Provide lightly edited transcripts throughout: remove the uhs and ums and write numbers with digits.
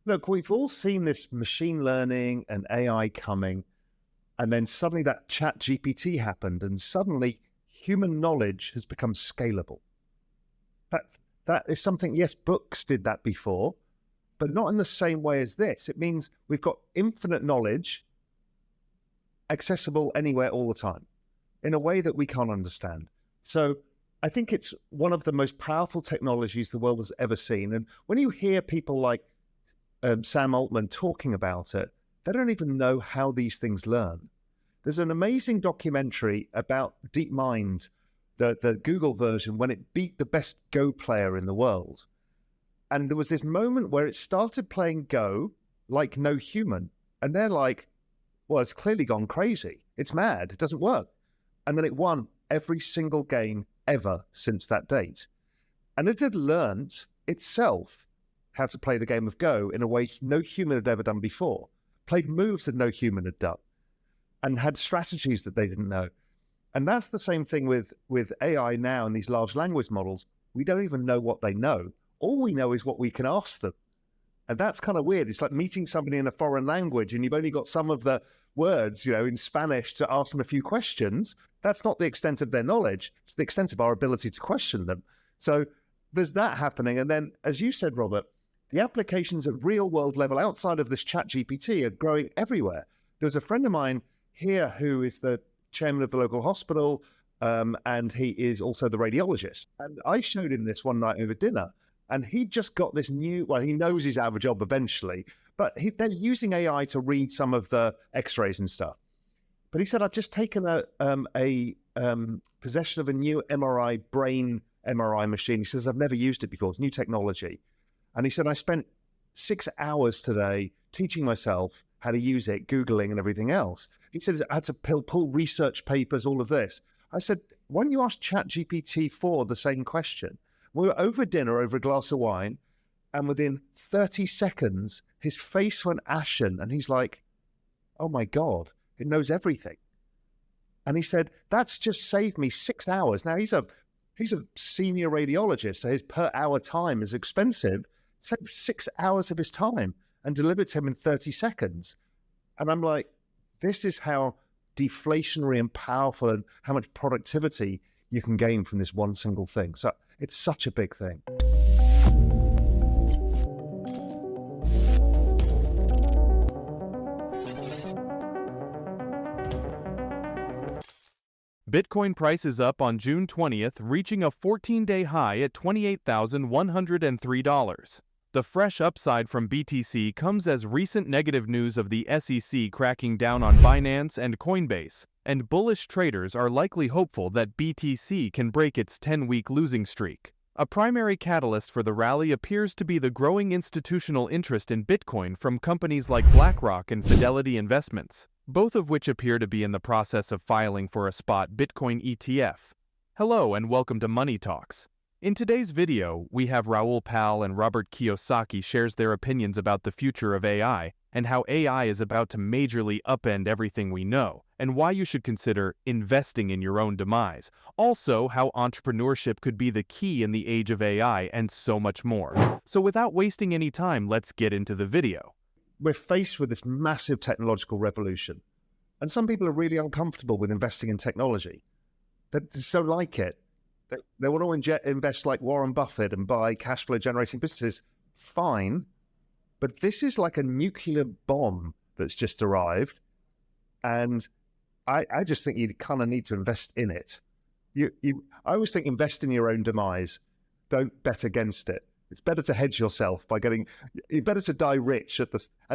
Look, we've all seen this machine learning and AI coming, and then suddenly that chat GPT happened, and suddenly human knowledge has become scalable. That is something, yes, books did that before, but not in the same way as this. It means we've got infinite knowledge accessible anywhere all the time in a way that we can't understand. So I think it's one of the most powerful technologies the world has ever seen. And when you hear people like Sam Altman talking about it, they don't even know how these things learn. There's an amazing documentary about DeepMind, the Google version, when it beat the best Go player in the world. And there was this moment where it started playing Go like no human. And they're like, well, it's clearly gone crazy. It's mad. It doesn't work. And then it won every single game ever since that date. And it had learned itself how to play the game of Go in a way no human had ever done before, played moves that no human had done, and had strategies that they didn't know. And that's the same thing with AI now and these large language models. We don't even know what they know. All we know is what we can ask them. And that's kind of weird. It's like meeting somebody in a foreign language and you've only got some of the words, in Spanish to ask them a few questions. That's not the extent of their knowledge. It's the extent of our ability to question them. So there's that happening. And then, as you said, Robert, the applications at real world level outside of this chat GPT are growing everywhere. There was a friend of mine here who is the chairman of the local hospital, and he is also the radiologist. And I showed him this one night over dinner, and he just got this new, well, he knows he's out of a job eventually, but they're using AI to read some of the x-rays and stuff. But he said, I've just taken a possession of a new MRI, brain MRI machine. He says, I've never used it before. It's new technology. And he said, I spent 6 hours today teaching myself how to use it, Googling and everything else. He said, I had to pull research papers, all of this. I said, why don't you ask ChatGPT-4 the same question? We were over dinner, over a glass of wine, and within 30 seconds, his face went ashen, and he's like, oh my God, it knows everything. And he said, that's just saved me 6 hours. Now, he's a senior radiologist, so his per hour time is expensive. Saved 6 hours of his time and delivered to him in 30 seconds. And I'm like, this is how deflationary and powerful and how much productivity you can gain from this one single thing. So it's such a big thing. Bitcoin price is up on June 20th, reaching a 14-day high at $28,103. The fresh upside from BTC comes as recent negative news of the SEC cracking down on Binance and Coinbase, and bullish traders are likely hopeful that BTC can break its 10-week losing streak. A primary catalyst for the rally appears to be the growing institutional interest in Bitcoin from companies like BlackRock and Fidelity Investments, both of which appear to be in the process of filing for a spot Bitcoin ETF. Hello and welcome to Money Talks. In today's video, we have Raoul Pal and Robert Kiyosaki shares their opinions about the future of AI and how AI is about to majorly upend everything we know, and why you should consider investing in your own demise. Also, how entrepreneurship could be the key in the age of AI, and so much more. So without wasting any time, let's get into the video. We're faced with this massive technological revolution, and some people are really uncomfortable with investing in technology. They just don't like it. They want to invest like Warren Buffett and buy cash flow generating businesses. Fine. But this is like a nuclear bomb that's just arrived. And I just think you kind of need to invest in it. I always think invest in your own demise. Don't bet against it. It's better to hedge yourself by you're better to die rich at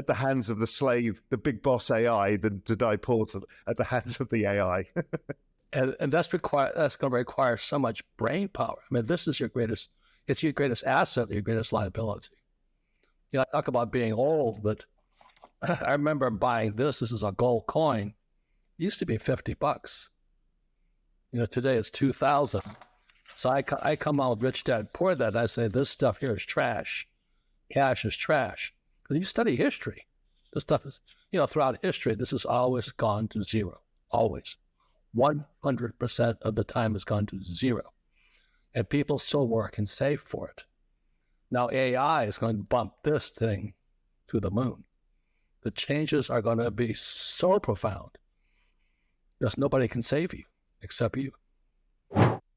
the hands of the slave, the big boss AI, than to die poor at the hands of the AI. And that's going to require so much brain power. I mean, this is your greatest asset, your greatest liability. I talk about being old, but I remember buying this. This is a gold coin. It used to be $50. Today it's 2,000. So I come out with Rich Dad Poor Dad. I say, this stuff here is trash. Cash is trash. Because you study history. This stuff is, throughout history, this has always gone to zero. Always. 100% of the time has gone to zero. And people still work and save for it. Now AI is going to bump this thing to the moon. The changes are going to be so profound that nobody can save you except you.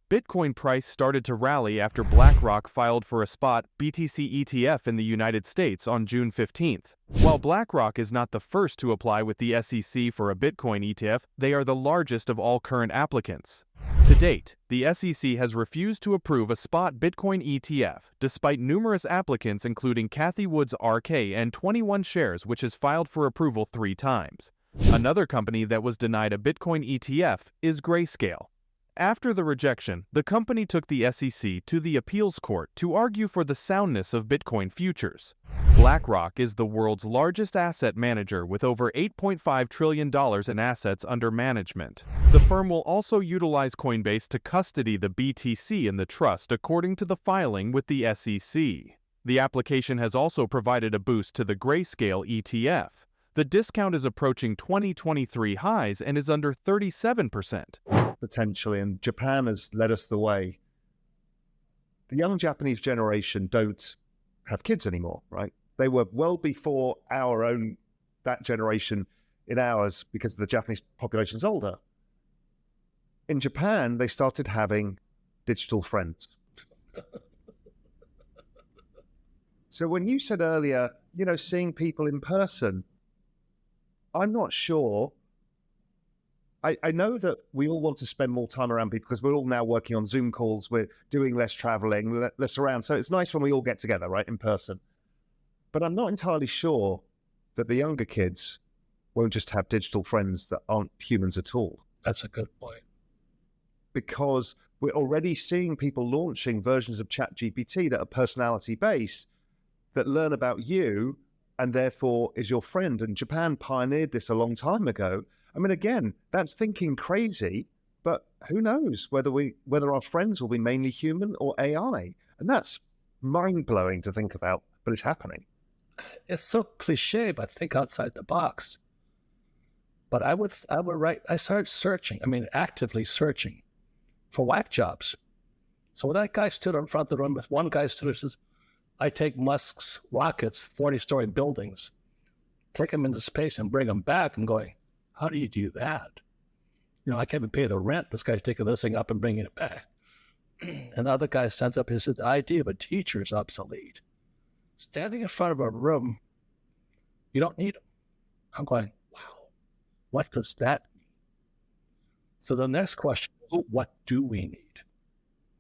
Bitcoin price started to rally after BlackRock filed for a spot BTC ETF in the United States on June 15th. While BlackRock is not the first to apply with the SEC for a Bitcoin ETF, they are the largest of all current applicants. To date, the SEC has refused to approve a spot Bitcoin ETF, despite numerous applicants including Cathie Wood's RK and 21 Shares, which has filed for approval 3 times. Another company that was denied a Bitcoin ETF is Grayscale. After the rejection, the company took the SEC to the appeals court to argue for the soundness of Bitcoin futures. BlackRock is the world's largest asset manager with over $8.5 trillion in assets under management. The firm will also utilize Coinbase to custody the BTC in the trust according to the filing with the SEC. The application has also provided a boost to the Grayscale ETF. The discount is approaching 2023 highs and is under 37%. Potentially, and Japan has led us the way. The young Japanese generation don't have kids anymore, right? They were well before that generation in ours, because the Japanese population is older. In Japan, they started having digital friends. So when you said earlier, seeing people in person, I'm not sure. I know that we all want to spend more time around people because we're all now working on Zoom calls. We're doing less traveling, less around. So it's nice when we all get together, right, in person. But I'm not entirely sure that the younger kids won't just have digital friends that aren't humans at all. That's a good point. Because we're already seeing people launching versions of ChatGPT that are personality-based, that learn about you and therefore is your friend. And Japan pioneered this a long time ago. I mean, again, that's thinking crazy, but who knows whether our friends will be mainly human or AI. And that's mind-blowing to think about, but it's happening. It's so cliche, but think outside the box. But I started searching, actively searching for whack jobs. So when that guy stood in front of the room, one guy stood and says, I take Musk's rockets, 40-story buildings, take them into space and bring them back. I'm going, how do you do that? I can't even pay the rent. This guy's taking this thing up and bringing it back. And the other guy stands up and says, the idea of a teacher is obsolete. Standing in front of a room, you don't need them. I'm going, wow, what does that mean? So the next question is, what do we need?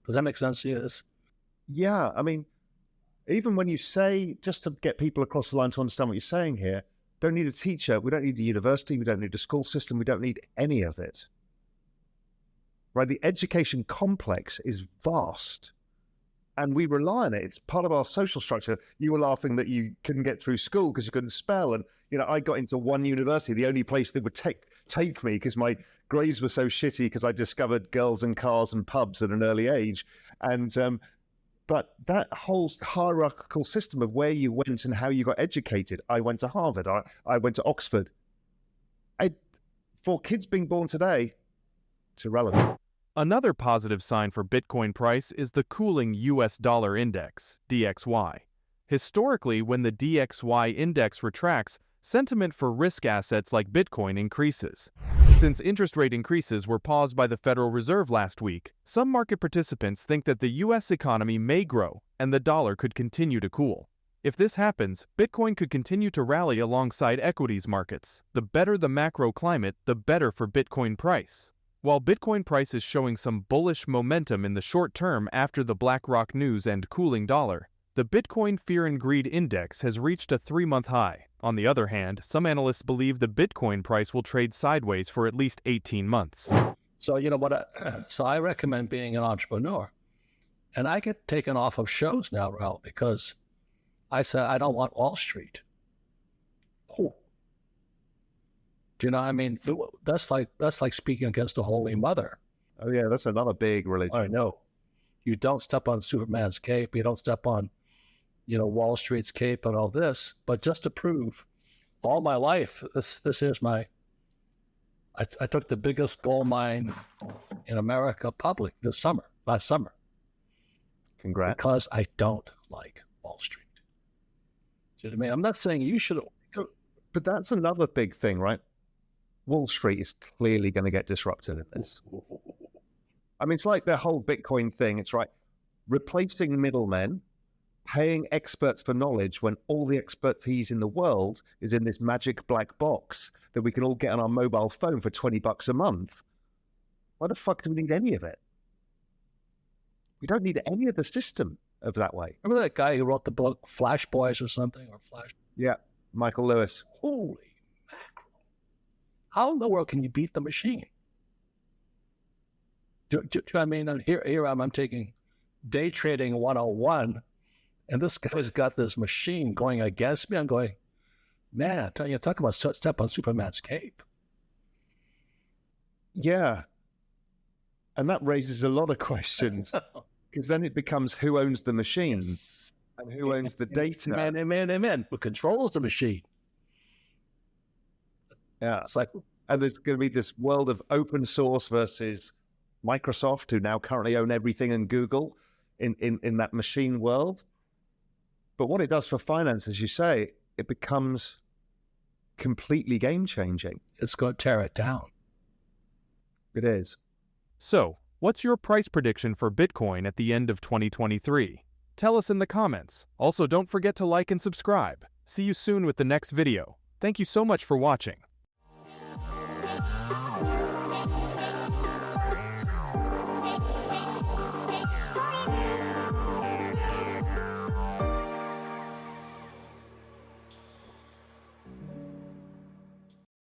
Does that make sense to you? Yeah, even when you say, just to get people across the line to understand what you're saying here, don't need a teacher, we don't need a university, we don't need a school system, we don't need any of it. Right? The education complex is vast and we rely on it. It's part of our social structure. You were laughing that you couldn't get through school because you couldn't spell. And, I got into one university, the only place that would take me because my grades were so shitty because I discovered girls and cars and pubs at an early age. And, but that whole hierarchical system of where you went and how you got educated, I went to Harvard, I went to Oxford. For kids being born today, it's irrelevant. Another positive sign for Bitcoin price is the cooling US dollar index, DXY. Historically, when the DXY index retracts, sentiment for risk assets like Bitcoin increases. Since interest rate increases were paused by the Federal Reserve last week, some market participants think that the U.S. economy may grow and the dollar could continue to cool. If this happens, Bitcoin could continue to rally alongside equities markets. The better the macro climate, the better for Bitcoin price. While Bitcoin price is showing some bullish momentum in the short term after the BlackRock news and cooling dollar, the Bitcoin Fear and Greed Index has reached a 3-month high. On the other hand, some analysts believe the Bitcoin price will trade sideways for at least 18 months. So so I recommend being an entrepreneur. And I get taken off of shows now, Raoul, because I said I don't want Wall Street. Oh. Do you know what I mean? That's like speaking against the Holy Mother. Oh yeah, that's another big religion. I know. You don't step on Superman's cape. You don't step on Wall Street's cape and all this, but just to prove all my life, this is I took the biggest gold mine in America public last summer. Congrats. Because I don't like Wall Street. See what I mean? I'm not saying you should. But that's another big thing, right? Wall Street is clearly going to get disrupted in this. I mean, it's like the whole Bitcoin thing. It's right, replacing middlemen, paying experts for knowledge when all the expertise in the world is in this magic black box that we can all get on our mobile phone for $20 a month. Why the fuck do we need any of it? We don't need any of the system of that way. Remember that guy who wrote the book Flash Boys or something, or Flash? Yeah, Michael Lewis. Holy mackerel! How in the world can you beat the machine? Do I mean, here I'm taking day trading 101, and this guy's got this machine going against me. I'm going, man, talk about step on Superman's cape. Yeah. And that raises a lot of questions. Because then it becomes who owns the machine and who owns the data. Amen. Who controls the machine? Yeah. It's like, and there's going to be this world of open source versus Microsoft, who now currently own everything, and Google in that machine world. But what it does for finance, as you say, it becomes completely game changing. it's going to tear it down. It is. So, what's your price prediction for Bitcoin at the end of 2023? Tell us in the comments. Also, don't forget to like and subscribe. See you soon with the next video. Thank you so much for watching.